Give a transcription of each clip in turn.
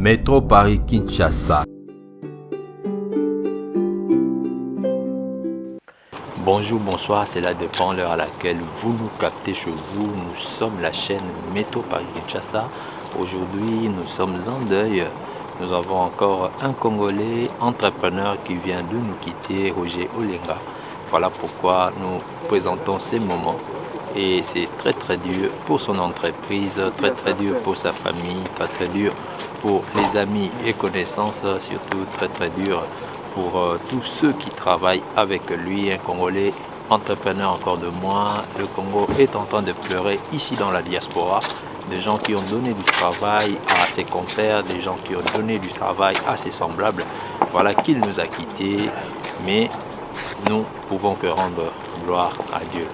Métro Paris-Kinshasa. Bonjour, bonsoir, cela dépend l'heure à laquelle vous nous captez chez vous. Nous sommes la chaîne Métro Paris-Kinshasa. Aujourd'hui, nous sommes en deuil. Nous avons encore un Congolais entrepreneur qui vient de nous quitter, Roger Olenga. Voilà pourquoi nous présentons ces moments. Et c'est très dur pour son entreprise, très dur pour sa famille, très dur pour les amis et connaissances, surtout très dur pour tous ceux qui travaillent avec lui, un Congolais entrepreneur encore de moins. Le Congo est en train de pleurer ici dans la diaspora. Des gens qui ont donné du travail à ses compères, des gens qui ont donné du travail à ses semblables. Voilà qu'il nous a quittés, mais nous pouvons que rendre gloire à Dieu.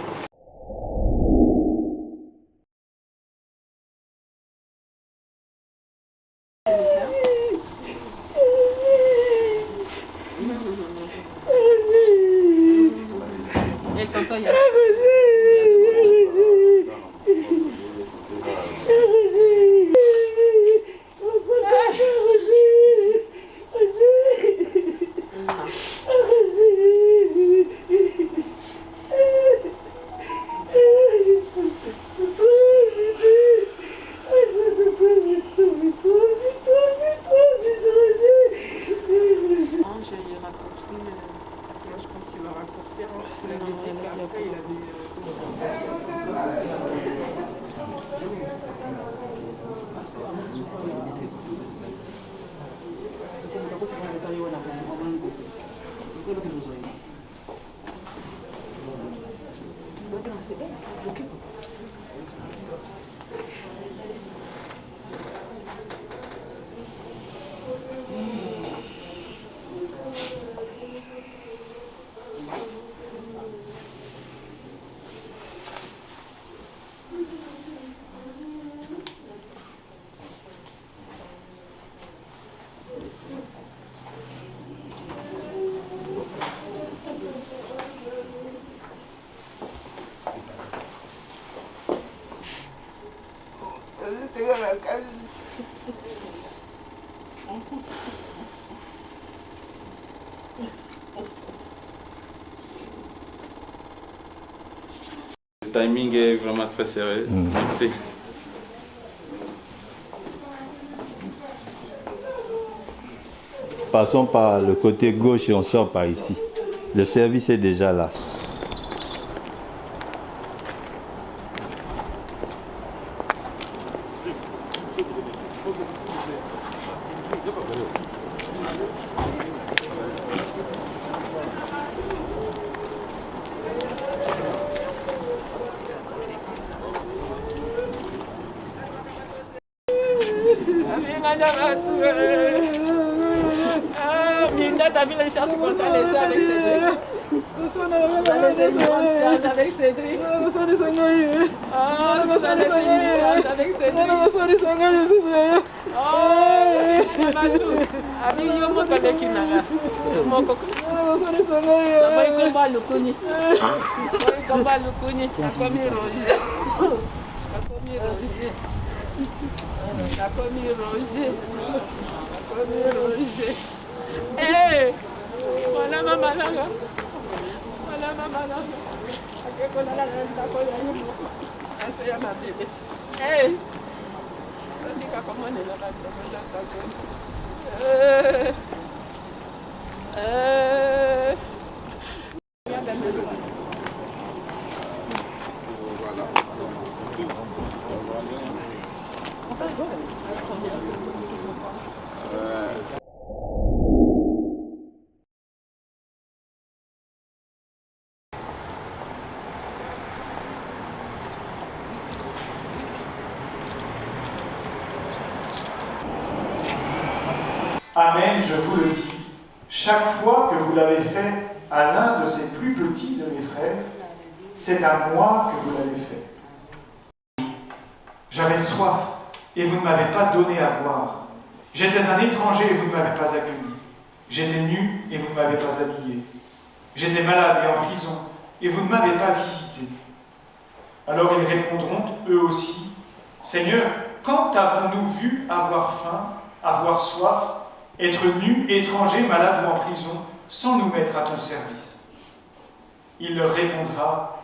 Le timing est vraiment très serré. Merci. Passons par le côté gauche et on sort par ici. Le service est déjà là. T'as vu les charges qu'on a laissées avec Cédric? Avec Cédric. Hey, voilà maman là. Voilà maman là. C'est ma bébé. Hey, Amen, je vous le dis, chaque fois que vous l'avez fait à l'un de ces plus petits de mes frères, c'est à moi que vous l'avez fait. J'avais soif et vous ne m'avez pas donné à boire. J'étais un étranger et vous ne m'avez pas accueilli. J'étais nu et vous ne m'avez pas habillé. J'étais malade et en prison et vous ne m'avez pas visité. Alors ils répondront, eux aussi, Seigneur, quand avons-nous vu avoir faim avoir soif, être nu, étranger, malade ou en prison, sans nous mettre à ton service. Il leur répondra,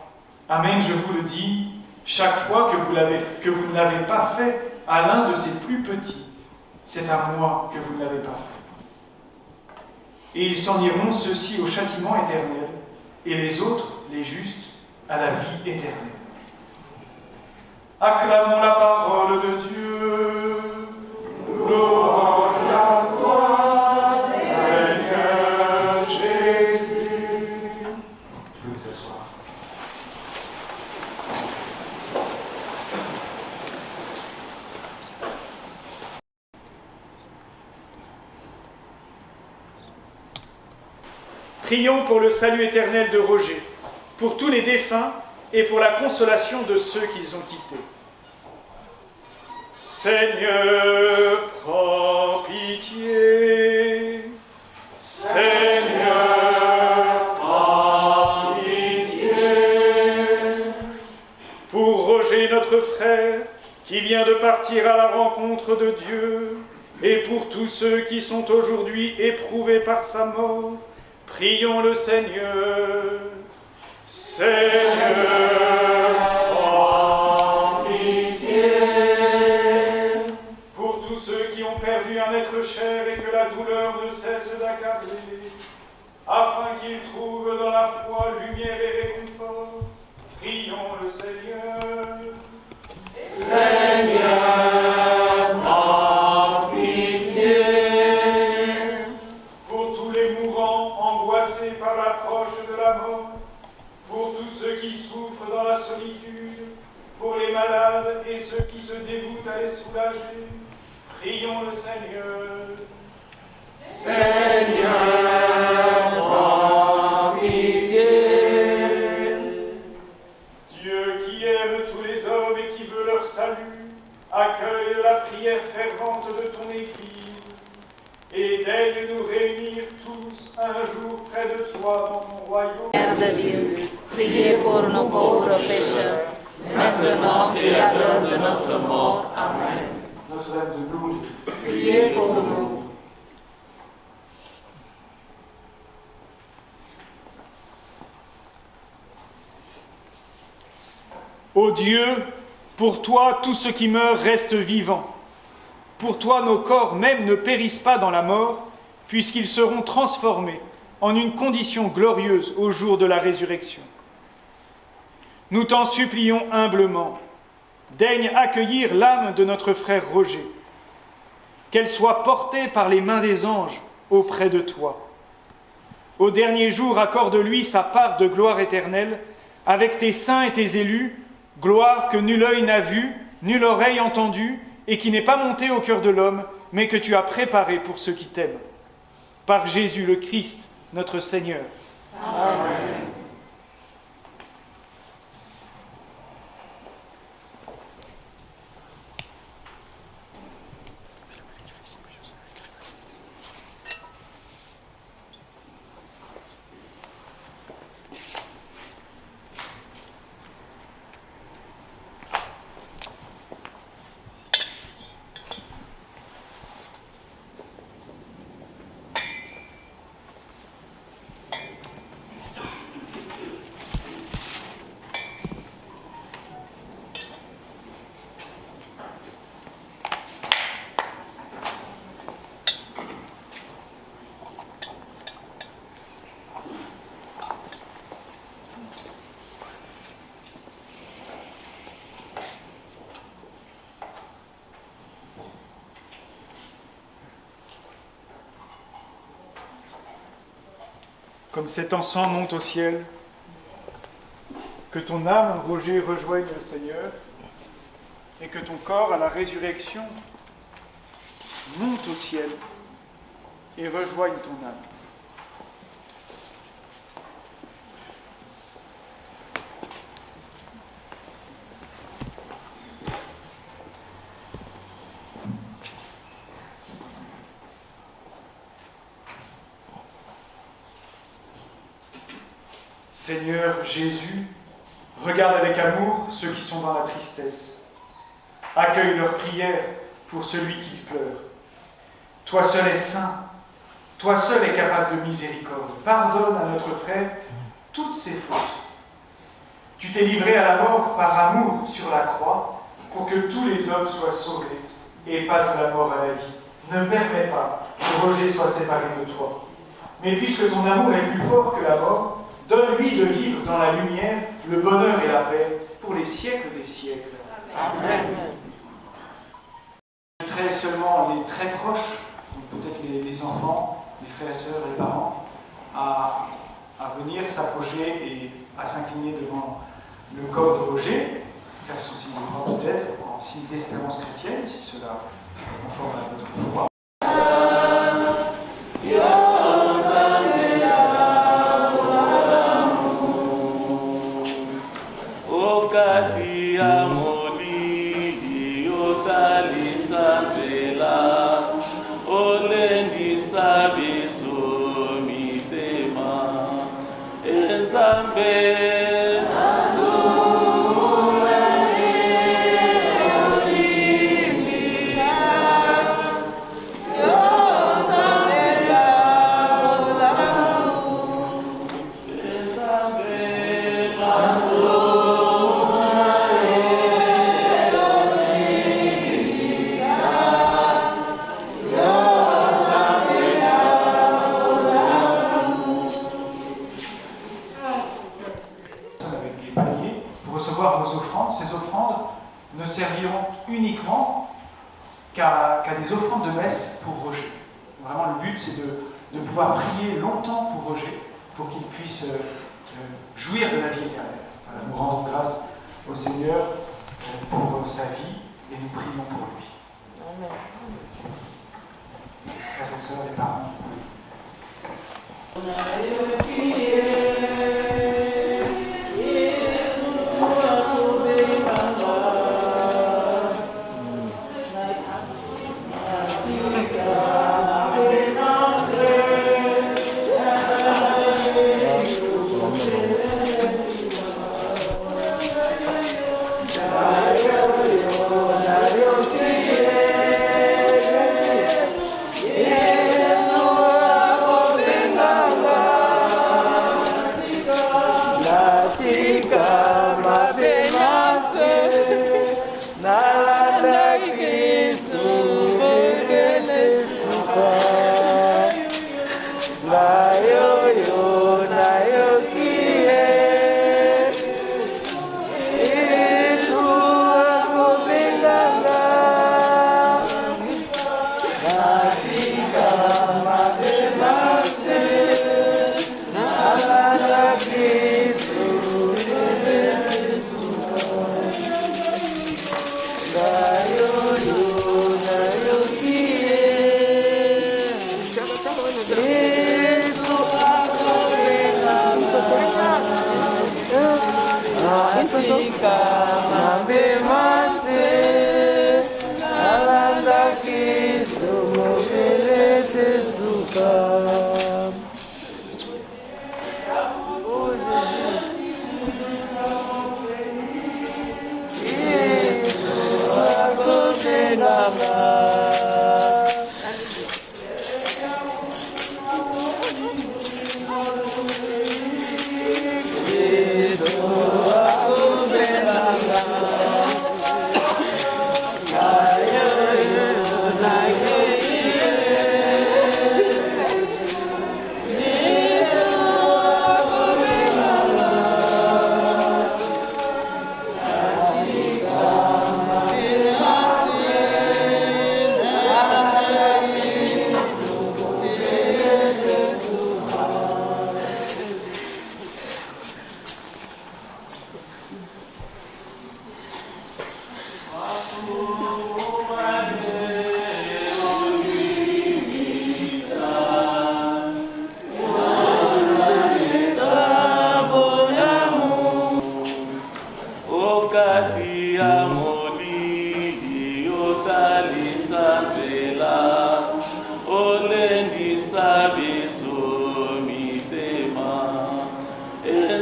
Amen, je vous le dis, chaque fois que vous ne l'avez pas fait à l'un de ces plus petits, c'est à moi que vous ne l'avez pas fait. Et ils s'en iront, ceux-ci au châtiment éternel, et les autres, les justes, à la vie éternelle. Acclamons la parole de Dieu. Gloire à toi, Seigneur Jésus. Vous pouvez vous asseoir. Prions pour le salut éternel de Roger, pour tous les défunts et pour la consolation de ceux qu'ils ont quittés. Seigneur, prends pitié. Seigneur, prends pitié. Pour Roger, notre frère, qui vient de partir à la rencontre de Dieu, et pour tous ceux qui sont aujourd'hui éprouvés par sa mort, prions le Seigneur. Seigneur, prends pitié. Pour tous ceux qui ont perdu un être cher et que la douleur ne cesse d'accabler, afin qu'ils trouvent dans la foi lumière et réconfort, prions le Seigneur. Seigneur, prends pitié. Pour tous les mourants angoissés par l'approche de la mort, pour tous ceux qui souffrent dans la solitude, pour les malades et ceux qui se dévouent à les soulager, prions le Seigneur. Seigneur, prends pitié. Dieu qui aime tous les hommes et qui veut leur salut, accueille la prière fervente de ton Église et daigne nous réunir tous un jour près de toi dans ton royaume. Père de Dieu, priez pour nos pauvres pécheurs, maintenant et à l'heure de notre mort. Amen. Notre-Dame de Lourdes, Priez pour nous. Ô Dieu, pour toi, tout ce qui meurt reste vivant. Pour toi, nos corps même ne périssent pas dans la mort, puisqu'ils seront transformés en une condition glorieuse au jour de la résurrection. Nous t'en supplions humblement, daigne accueillir l'âme de notre frère Roger, qu'elle soit portée par les mains des anges auprès de toi. Au dernier jour, accorde-lui sa part de gloire éternelle, avec tes saints et tes élus, gloire que nul œil n'a vue, nulle oreille entendue, et qui n'est pas montée au cœur de l'homme, mais que tu as préparée pour ceux qui t'aiment. Par Jésus le Christ, notre Seigneur. Amen. Comme cet encens monte au ciel, que ton âme, Roger, rejoigne le Seigneur, et que ton corps, à la résurrection, monte au ciel et rejoigne ton âme. Seigneur Jésus, regarde avec amour ceux qui sont dans la tristesse. Accueille leurs prières pour celui qui pleure. Toi seul es saint, toi seul es capable de miséricorde. Pardonne à notre frère toutes ses fautes. Tu t'es livré à la mort par amour sur la croix pour que tous les hommes soient sauvés et passent de la mort à la vie. Ne permets pas que Roger soit séparé de toi. Mais puisque ton amour est plus fort que la mort, donne-lui de vivre dans la lumière le bonheur et la paix pour les siècles des siècles. Amen. J'inviterai seulement les très proches, peut-être les enfants, les frères et sœurs, les parents, à venir s'approcher et à s'incliner devant le corps de Roger, faire son signe de croix peut-être, en signe d'espérance chrétienne, si cela est conforme à notre foi. Ces offrandes ne serviront uniquement qu'à des offrandes de messe pour Roger. Vraiment, le but, c'est de pouvoir prier longtemps pour Roger, pour qu'il puisse jouir de la vie éternelle. Voilà, nous rendons grâce au Seigneur pour sa vie et nous prions pour lui. Amen. Frères et sœurs, les parents.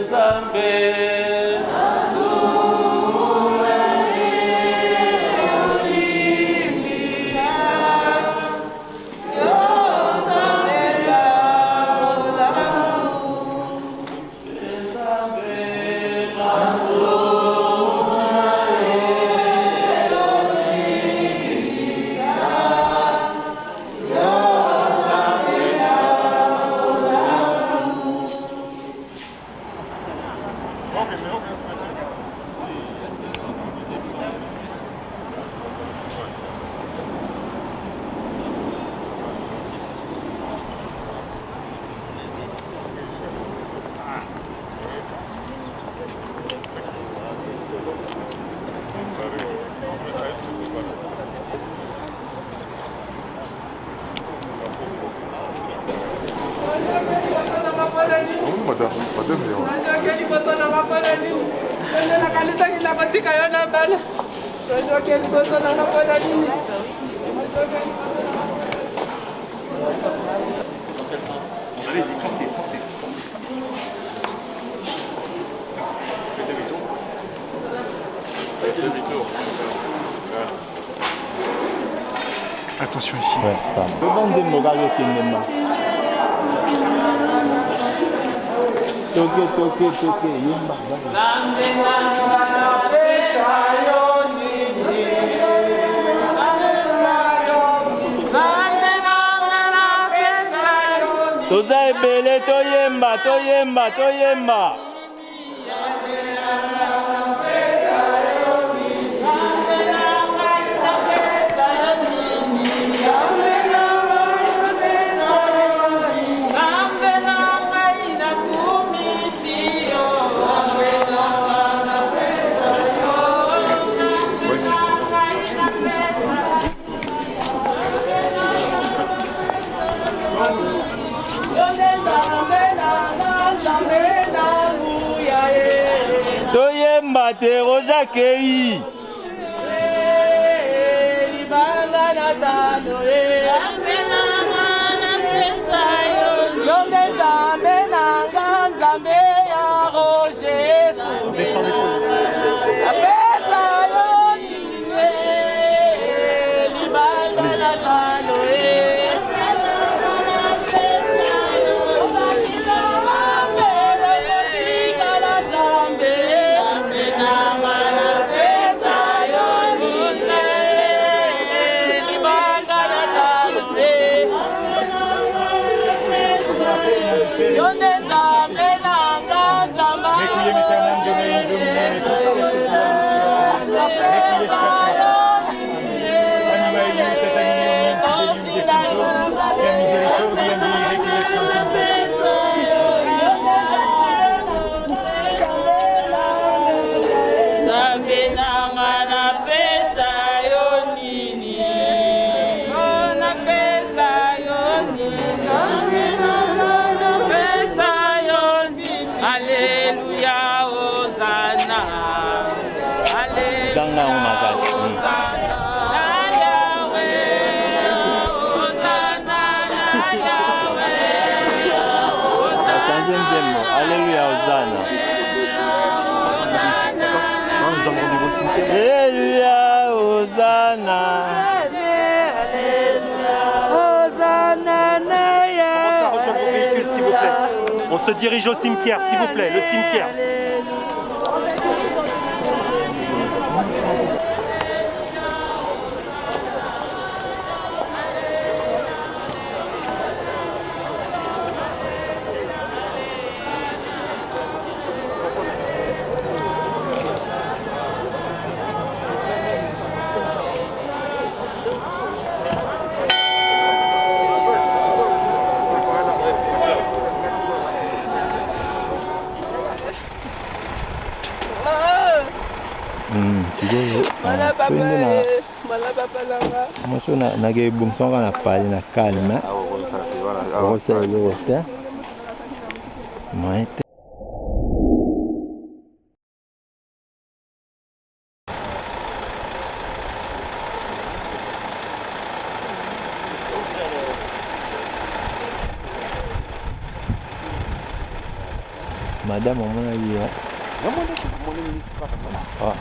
Nzambe Allez-y, tranquille, tranquille. Attention ici. Ouais, pardon. Devant des morages qui ne marchent. Toke, yemba. Toza ebele toyemba. Toyemba te roja kei. Alléluia, Hosanna. Alléluia, Hosanna. Comment ça rejoint vos véhicules, s'il vous plaît? On se dirige au cimetière, s'il vous plaît, le cimetière. Mwaso nage bumsonga na pali na kalma. Rosa ile wote. Maite. Madame on a dit. Ah,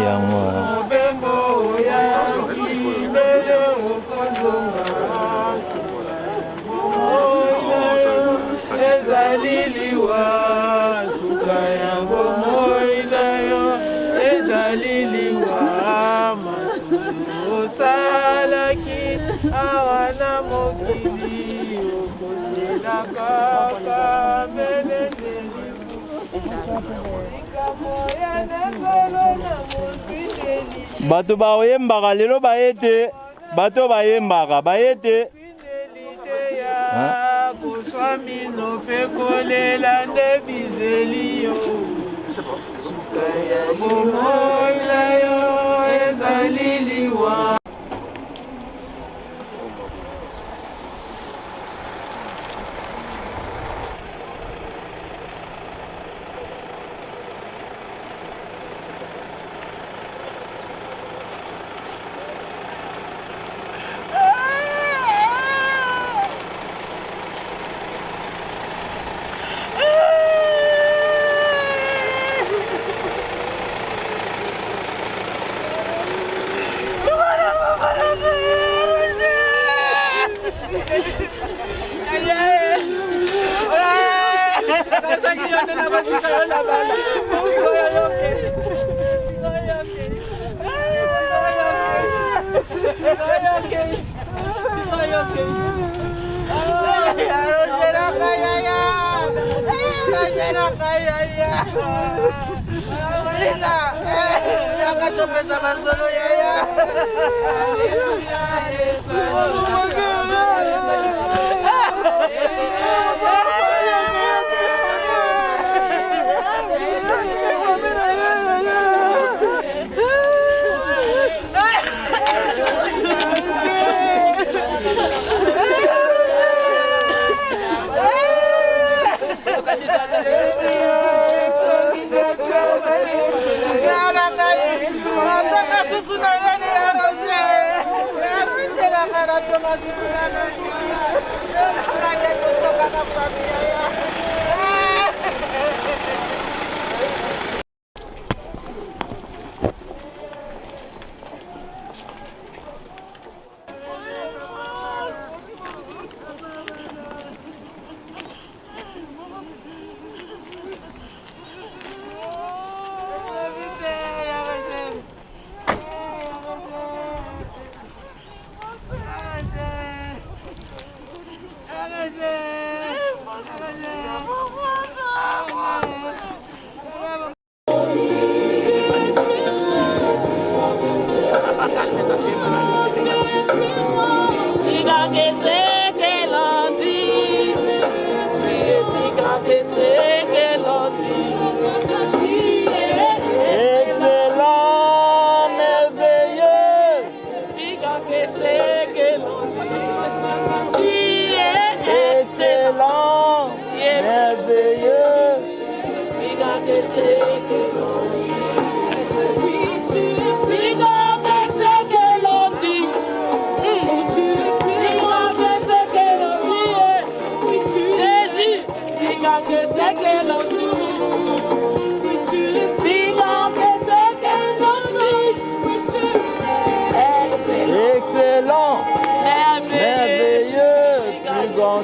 yango bato bayembaka lelo bayete bato bayembaka bayete koswamino pe kolela nde bizeli yo suka ya bomoi na yo ezali liwa.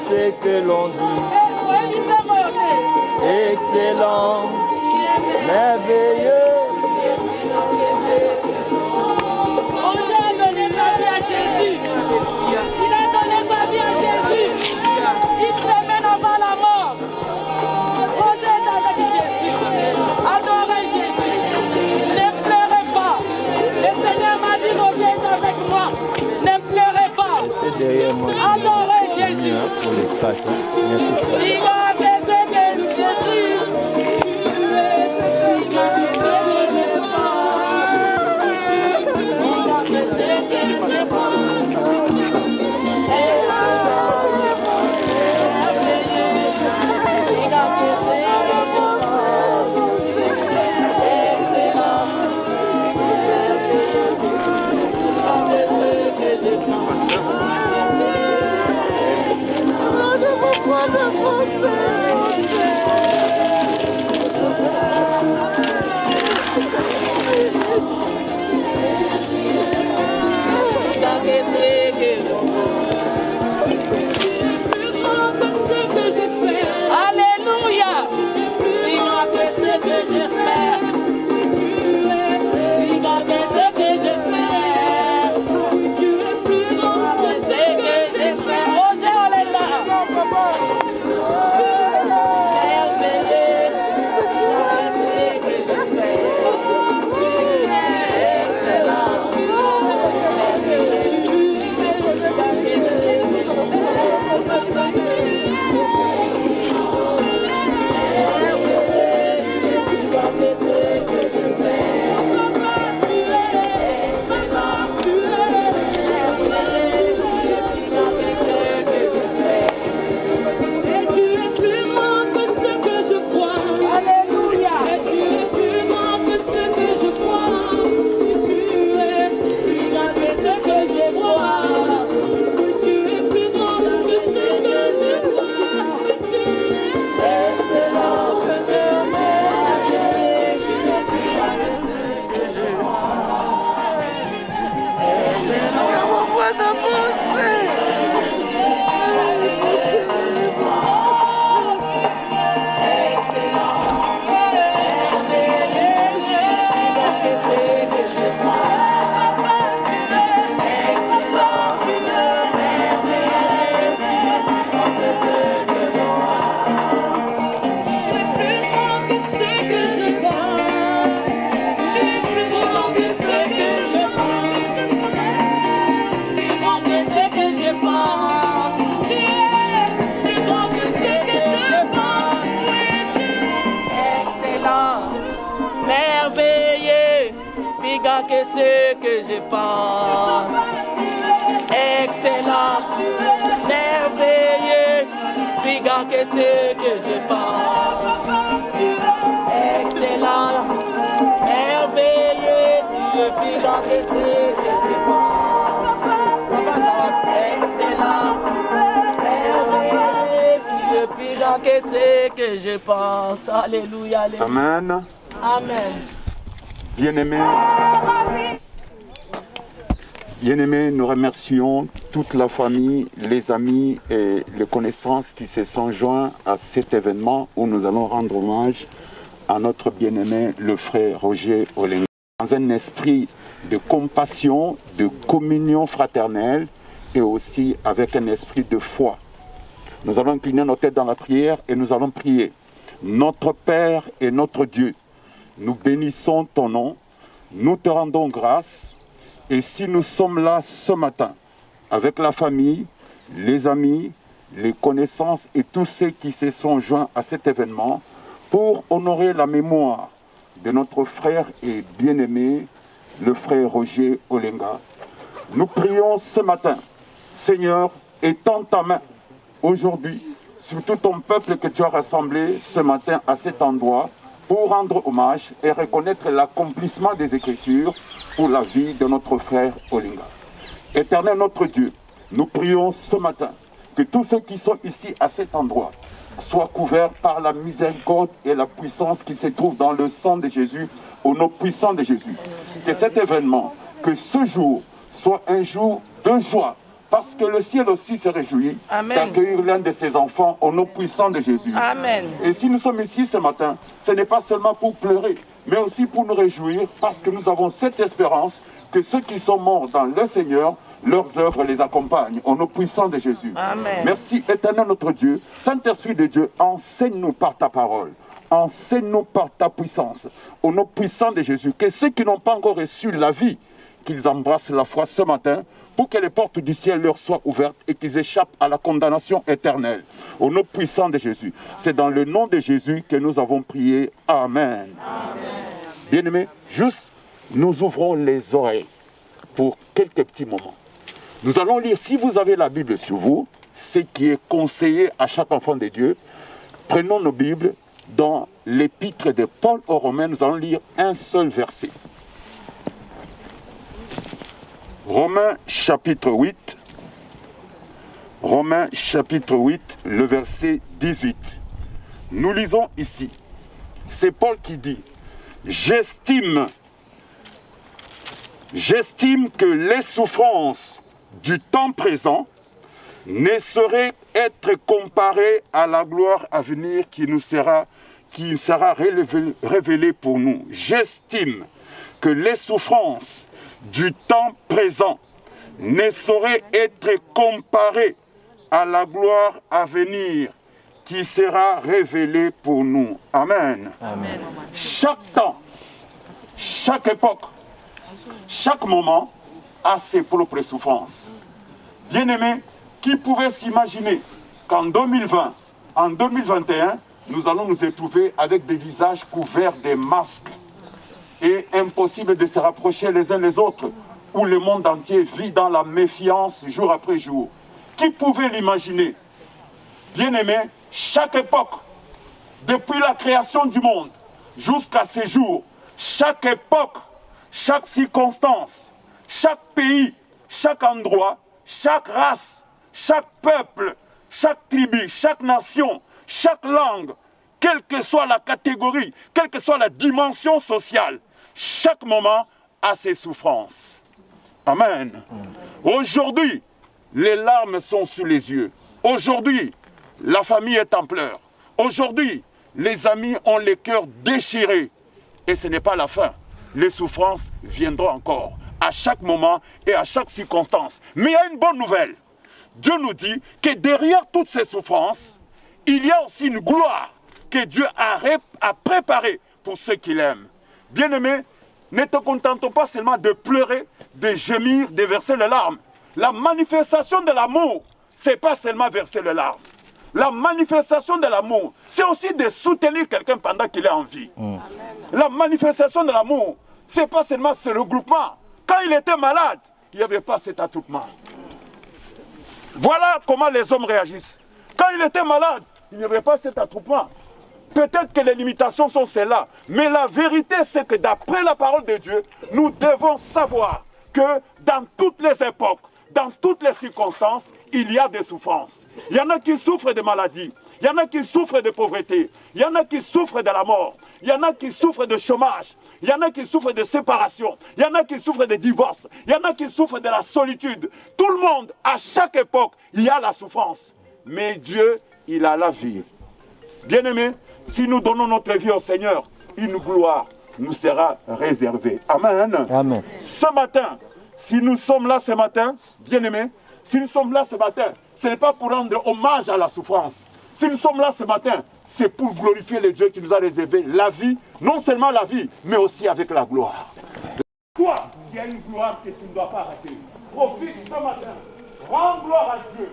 C'est que l'on dit excellent, merveilleux. On a donné sa vie à Jésus. Il a donné sa vie à Jésus. Il se mène avant la mort. On est avec Jésus. Adorez Jésus. Ne pleurez pas. Le Seigneur m'a dit, reviens avec moi. Ne pleurez pas. Adorez Jésus. Pour l'espace. Merci. Il a blessé que Jésus. What the fuck? grand que ce que je pense. Excellent, merveilleux, plus grand que ce que je pense. Excellent, merveilleux, tu es plus grand que ce que je pense. Excellent, merveilleux, tu es plus grand que ce que je pense. Alléluia, alléluia. Amen. Amen. Bien-aimés, nous remercions toute la famille, les amis et les connaissances qui se sont joints à cet événement où nous allons rendre hommage à notre bien-aimé, le frère Roger Olenga. Dans un esprit de compassion, de communion fraternelle et aussi avec un esprit de foi. Nous allons incliner nos têtes dans la prière et nous allons prier. Notre Père et notre Dieu, nous bénissons ton nom, nous te rendons grâce. Et si nous sommes là ce matin, avec la famille, les amis, les connaissances et tous ceux qui se sont joints à cet événement, pour honorer la mémoire de notre frère et bien-aimé, le frère Roger Olenga, nous prions ce matin, Seigneur, étends ta main aujourd'hui sur tout ton peuple que tu as rassemblé ce matin à cet endroit, pour rendre hommage et reconnaître l'accomplissement des Écritures pour la vie de notre frère Olenga. Éternel notre Dieu, nous prions ce matin que tous ceux qui sont ici à cet endroit soient couverts par la miséricorde et la puissance qui se trouve dans le sang de Jésus, au nom puissant de Jésus. Que cet événement, que ce jour soit un jour de joie, parce que le ciel aussi se réjouit d'accueillir l'un de ses enfants au nom puissant de Jésus. Amen. Et si nous sommes ici ce matin, ce n'est pas seulement pour pleurer, mais aussi pour nous réjouir, parce que nous avons cette espérance que ceux qui sont morts dans le Seigneur, leurs œuvres les accompagnent au nom puissant de Jésus. Amen. Merci éternel notre Dieu. Saint-Esprit de Dieu, enseigne-nous par ta parole. Enseigne-nous par ta puissance. Au nom puissant de Jésus, que ceux qui n'ont pas encore reçu la vie, qu'ils embrassent la foi ce matin, pour que les portes du ciel leur soient ouvertes et qu'ils échappent à la condamnation éternelle. Au nom puissant de Jésus. C'est dans le nom de Jésus que nous avons prié. Amen. Bien-aimés, juste nous ouvrons les oreilles pour quelques petits moments. Nous allons lire, si vous avez la Bible sur vous, ce qui est conseillé à chaque enfant de Dieu, prenons nos Bibles dans l'épître de Paul aux Romains, nous allons lire un seul verset. Romains chapitre 8, Romains chapitre 8, le verset 18. Nous lisons ici, c'est Paul qui dit, j'estime que les souffrances du temps présent ne sauraient être comparées à la gloire à venir qui sera révélée pour nous. J'estime que les souffrances du temps présent ne saurait être comparé à la gloire à venir qui sera révélée pour nous. Amen. Amen. Chaque temps, chaque époque, chaque moment a ses propres souffrances. Bien-aimés, qui pouvait s'imaginer qu'en 2020, en 2021, nous allons nous retrouver avec des visages couverts de masques et impossible de se rapprocher les uns les autres, où le monde entier vit dans la méfiance jour après jour. Qui pouvait l'imaginer? Bien-aimés, chaque époque, depuis la création du monde jusqu'à ces jours, chaque époque, chaque circonstance, chaque pays, chaque endroit, chaque race, chaque peuple, chaque tribu, chaque nation, chaque langue, quelle que soit la catégorie, quelle que soit la dimension sociale, chaque moment a ses souffrances. Amen. Aujourd'hui, les larmes sont sous les yeux. Aujourd'hui, la famille est en pleurs. Aujourd'hui, les amis ont les cœurs déchirés. Et ce n'est pas la fin. Les souffrances viendront encore, à chaque moment et à chaque circonstance. Mais il y a une bonne nouvelle. Dieu nous dit que derrière toutes ces souffrances, il y a aussi une gloire que Dieu a préparée pour ceux qui l'aiment. Bien-aimés, ne te contente pas seulement de pleurer, de gémir, de verser les larmes. La manifestation de l'amour, ce n'est pas seulement verser les larmes. La manifestation de l'amour, c'est aussi de soutenir quelqu'un pendant qu'il est en vie. La manifestation de l'amour, ce n'est pas seulement ce regroupement. Quand il était malade, il n'y avait pas cet attroupement. Voilà comment les hommes réagissent. Quand il était malade, il n'y avait pas cet attroupement. Peut-être que les limitations sont celles-là. Mais la vérité, c'est que d'après la parole de Dieu, nous devons savoir que dans toutes les époques, dans toutes les circonstances, il y a des souffrances. Il y en a qui souffrent de maladies. Il y en a qui souffrent de pauvreté. Il y en a qui souffrent de la mort. Il y en a qui souffrent de chômage. Il y en a qui souffrent de séparation. Il y en a qui souffrent de divorce. Il y en a qui souffrent de la solitude. Tout le monde, à chaque époque, il y a la souffrance. Mais Dieu, il a la vie. Bien-aimés, si nous donnons notre vie au Seigneur, une gloire nous sera réservée. Amen. Amen. Ce matin, si nous sommes là ce matin, bien-aimés, si nous sommes là ce matin, ce n'est pas pour rendre hommage à la souffrance. Si nous sommes là ce matin, c'est pour glorifier le Dieu qui nous a réservé la vie, non seulement la vie, mais aussi avec la gloire. Toi, qui as une gloire que tu ne dois pas rater, profite ce matin, rends gloire à Dieu.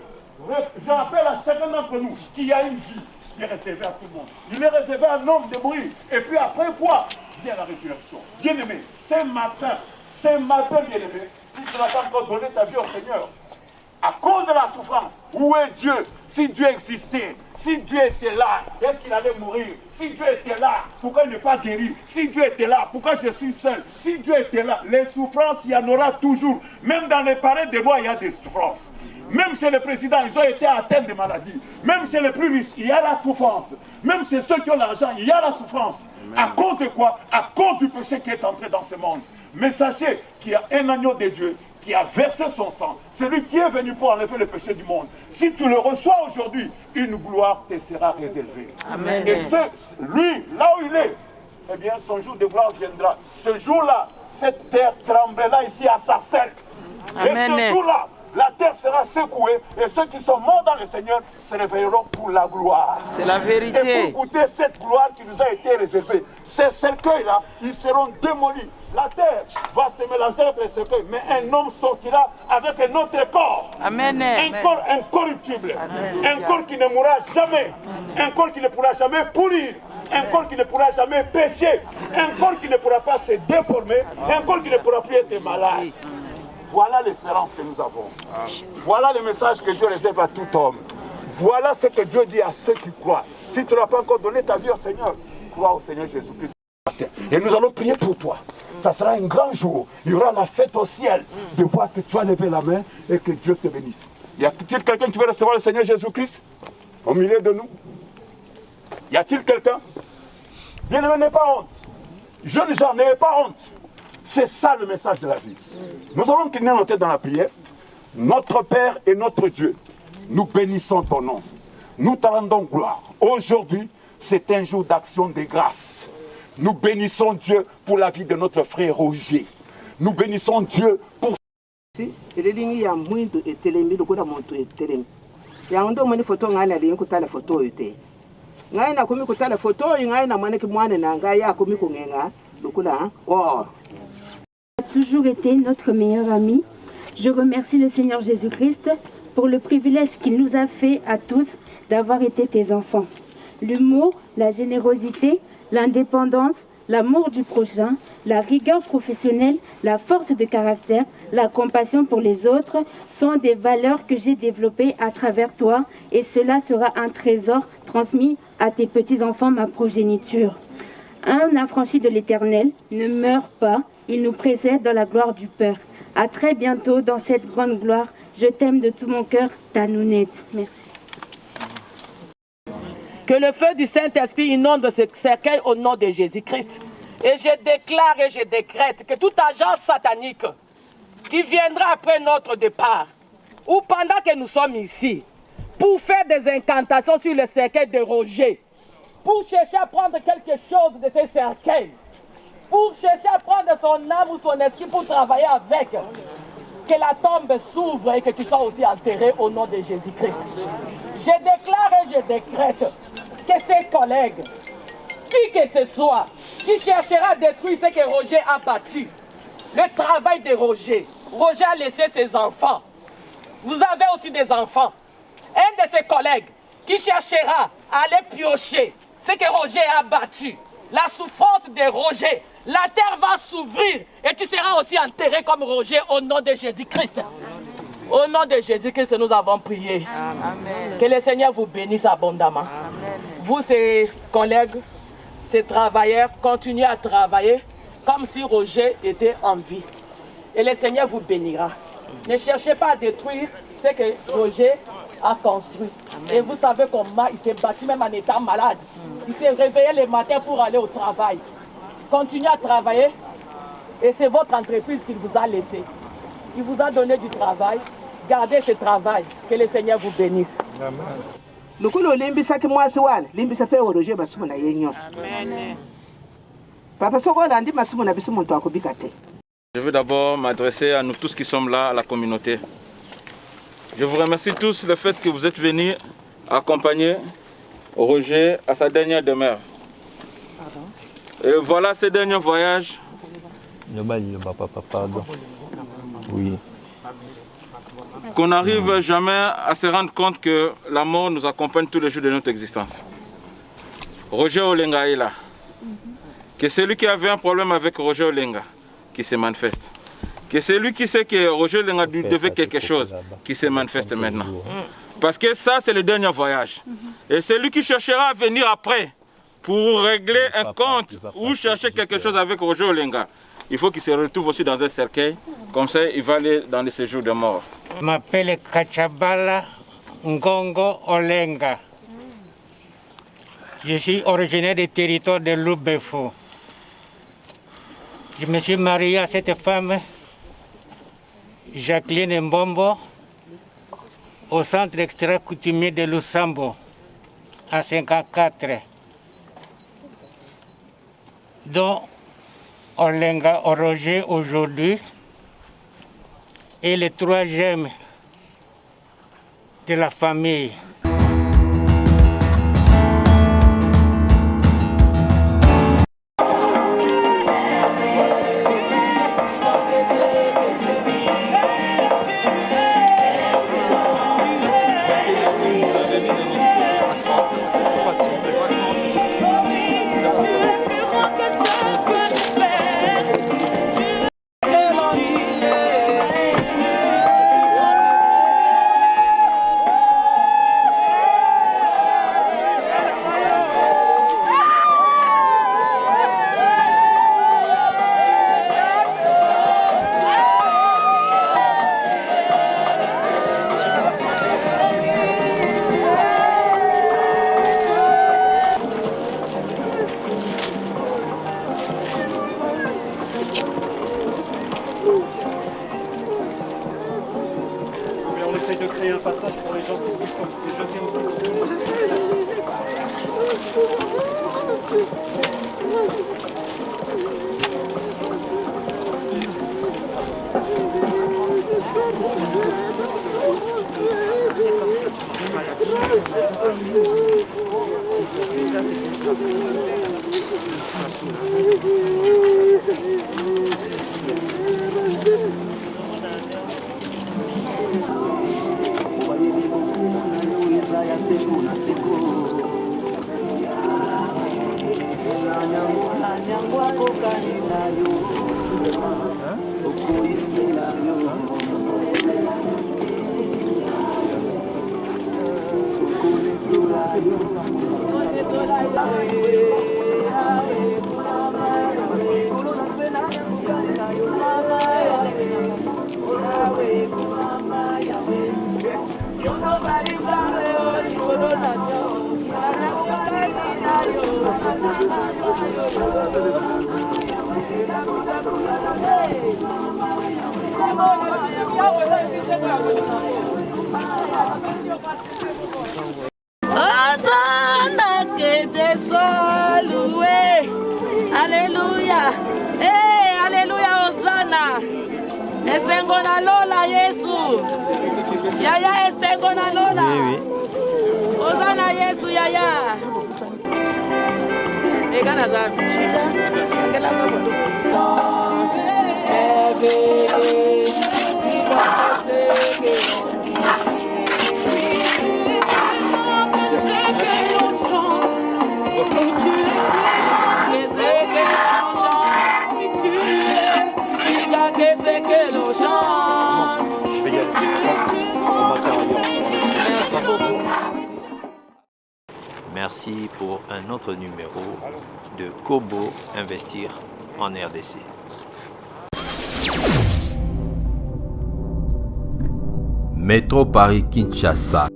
Je rappelle à chacun d'entre nous qu'il y a une vie qui est réservée à tout le monde. Il est réservé à un homme de mourir. Et puis après quoi vient la résurrection. Bien-aimé, ce matin, bien-aimé, si tu n'as pas encore donné ta vie au Seigneur, à cause de la souffrance, où est Dieu? Si Dieu existait, si Dieu était là, est-ce qu'il allait mourir? Si Dieu était là, pourquoi il n'est pas guéri? Si Dieu était là, pourquoi je suis seul? Si Dieu était là, les souffrances, il y en aura toujours. Même dans les palais des rois, il y a des souffrances. Même chez les présidents, ils ont été atteints de maladies. Même chez les plus riches, il y a la souffrance. Même chez ceux qui ont l'argent, il y a la souffrance. Amen. À cause de quoi? À cause du péché qui est entré dans ce monde. Mais sachez qu'il y a un agneau de Dieu qui a versé son sang. Celui qui est venu pour enlever le péché du monde. Si tu le reçois aujourd'hui, une gloire te sera réservée. Amen. Et lui, là où il est, eh bien, son jour de gloire viendra. Ce jour-là, cette terre tremblera ici à Sarcelles. Et ce jour-là, la terre sera secouée et ceux qui sont morts dans le Seigneur se réveilleront pour la gloire. C'est la vérité. Et pour goûter cette gloire qui nous a été réservée, ces cercueils-là, ils seront démolis. La terre va se mélanger avec les cercueils, mais un homme sortira avec un autre corps. Amen. Un corps incorruptible. Amen. Un corps qui ne mourra jamais. Amen. Un corps qui ne pourra jamais pourrir. Un corps qui ne pourra jamais pécher. Un corps qui ne pourra pas se déformer. Un corps qui ne pourra plus être malade. Voilà l'espérance que nous avons. Voilà le message que Dieu réserve à tout homme. Voilà ce que Dieu dit à ceux qui croient. Si tu n'as pas encore donné ta vie au Seigneur, crois au Seigneur Jésus-Christ. Et nous allons prier pour toi. Ça sera un grand jour. Il y aura la fête au ciel de voir que tu as levé la main et que Dieu te bénisse. Y a-t-il quelqu'un qui veut recevoir le Seigneur Jésus-Christ au milieu de nous? Y a-t-il quelqu'un? Bien-aimé, n'ayez pas honte. Jeunes gens, n'ayez pas honte. C'est ça le message de la vie. Nous allons cligner nos têtes dans la prière. Notre Père et notre Dieu, nous bénissons ton nom. Nous te rendons gloire. Aujourd'hui, c'est un jour d'action de grâce. Nous bénissons Dieu pour la vie de notre frère Roger. Nous bénissons Dieu pour... Toujours été notre meilleur ami. Je remercie le Seigneur Jésus-Christ pour le privilège qu'il nous a fait à tous d'avoir été tes enfants. L'humour, la générosité, l'indépendance, l'amour du prochain, la rigueur professionnelle, la force de caractère, la compassion pour les autres sont des valeurs que j'ai développées à travers toi et cela sera un trésor transmis à tes petits-enfants, ma progéniture. Un affranchi de l'Éternel ne meurt pas, il nous précède dans la gloire du Père. À très bientôt dans cette grande gloire. Je t'aime de tout mon cœur, ta Nounette. Merci. Que le feu du Saint-Esprit inonde ce cercueil au nom de Jésus-Christ. Et je déclare et je décrète que toute agence satanique qui viendra après notre départ, ou pendant que nous sommes ici, pour faire des incantations sur le cercueil de Roger, pour chercher à prendre quelque chose de ces cercueils, pour chercher à prendre son âme ou son esprit pour travailler avec, que la tombe s'ouvre et que tu sois aussi enterré au nom de Jésus-Christ. Je déclare et je décrète que ses collègues, qui que ce soit, qui cherchera à détruire ce que Roger a bâti, le travail de Roger, Roger a laissé ses enfants. Vous avez aussi des enfants. Un de ses collègues qui cherchera à aller piocher ce que Roger a bâti, la souffrance de Roger, la terre va s'ouvrir et tu seras aussi enterré comme Roger au nom de Jésus-Christ. Au nom de Jésus-Christ, nous avons prié. Amen. Que le Seigneur vous bénisse abondamment. Amen. Vous, ces collègues, ces travailleurs, continuez à travailler comme si Roger était en vie. Et le Seigneur vous bénira. Ne cherchez pas à détruire ce que Roger a construit. Amen. Et vous savez comment il s'est battu même en étant malade. Il s'est réveillé le matin pour aller au travail. Continuez à travailler et c'est votre entreprise qu'il vous a laissé. Il vous a donné du travail. Gardez ce travail. Que le Seigneur vous bénisse. Amen. Je veux d'abord m'adresser à nous tous qui sommes là, à la communauté. Je vous remercie tous le fait que vous êtes venus accompagner Roger à sa dernière demeure. Et voilà ce dernier voyage. Oui. Qu'on n'arrive jamais à se rendre compte que la mort nous accompagne tous les jours de notre existence. Roger Olenga est là. Que celui qui avait un problème avec Roger Olenga, qui se manifeste. Que celui qui sait que Roger Olenga devait quelque chose, qui se manifeste maintenant. Parce que ça, c'est le dernier voyage. Et celui qui cherchera à venir après, pour régler un compte ou chercher quelque chose avec Roger Olenga, il faut qu'il se retrouve aussi dans un cercueil. Comme ça, il va aller dans les séjours de mort. Je m'appelle Kachabala Ngongo Olenga. Je suis originaire du territoire de Lubefo. Je me suis marié à cette femme, Jacqueline Mbombo, au centre extra coutumier de Lusambo, à 54, dont Olenga Roger aujourd'hui est le troisième de la famille. De créer un passage pour les gens qui se jeter Hosanna que te salué. Alléluia. Hey, alléluia, Hosanna. Estengona lola Yesu. Yaya estengona lola. Oui, oui. Hosanna Yesu yaya. Egana zabi. Kela mabo. que l'on chante. Je vais y aller. On va faire Merci beaucoup. Merci pour un autre numéro de Kobo Investir en RDC. Métro Paris Kinshasa.